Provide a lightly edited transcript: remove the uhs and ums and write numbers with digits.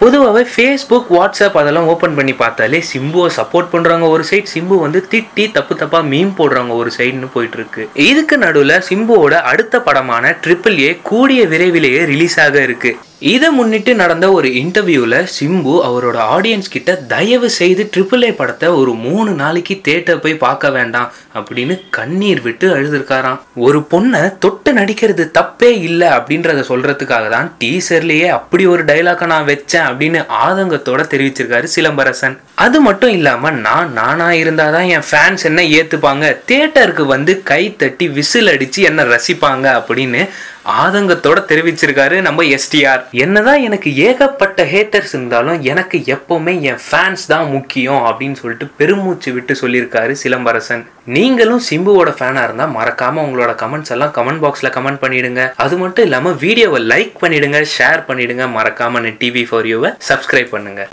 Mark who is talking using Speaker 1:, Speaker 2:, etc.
Speaker 1: பொதுவாகவே Facebook, WhatsApp அதெல்லாம் open பண்ணி பார்த்தாலே சிம்புவை சப்போர்ட் பண்ணுறவங்க ஒரு சைட், சிம்பு வந்து திட்டி தப்பாக மீம் போடுறவங்க ஒரு சைடுன்னு போயிட்டு இருக்கு. இதுக்கு நடுவில் சிம்புவோட அடுத்த படமான AAA கூடிய விரைவிலேயே ரிலீஸ் ஆக இருக்கு. இதை முன்னிட்டு நடந்த ஒரு இன்டர்வியூல சிம்பு அவரோட ஆடியன்ஸ் கிட்ட தயவு செய்து AAA படத்தை ஒரு 3 நாளைக்கு தியேட்டர் போய் பார்க்க வேண்டாம் அப்படின்னு கண்ணீர் விட்டு அழுதுருக்காராம். ஒரு பொண்ணை தொட்டு நடிக்கிறது தப்பே இல்லை அப்படின்றத சொல்றதுக்காக தான் டீசர்லயே அப்படி ஒரு டைலாக நான் வச்சேன் அப்படின்னு ஆதங்கத்தோட தெரிவிச்சிருக்காரு சிலம்பரசன். அது மட்டும் இல்லாம நானா இருந்தாதான் என் ஃபேன்ஸ் என்ன ஏத்துப்பாங்க, தியேட்டருக்கு வந்து கை தட்டி விசில் அடிச்சு என்ன ரசிப்பாங்க அப்படின்னு ஆதங்கத்தோட தெரிவிச்சிருக்காரு நம்ம STR. என்னதான் எனக்கு ஏகப்பட்ட ஹேட்டர்ஸ் இருந்தாலும் எனக்கு எப்பவுமே என் ஃபேன்ஸ் தான் முக்கியம் அப்படின்னு சொல்லிட்டு பெருமூச்சு விட்டு சொல்லியிருக்காரு சிலம்பரசன். நீங்களும் சிம்புவோட ஃபேனா இருந்தா மறக்காம உங்களோட கமெண்ட்ஸ் எல்லாம் கமெண்ட் பாக்ஸ்ல கமெண்ட் பண்ணிடுங்க. அது மட்டும் இல்லாம வீடியோவை லைக் பண்ணிடுங்க, ஷேர் பண்ணிடுங்க. மறக்காம TV4U சப்ஸ்கிரைப் பண்ணுங்க.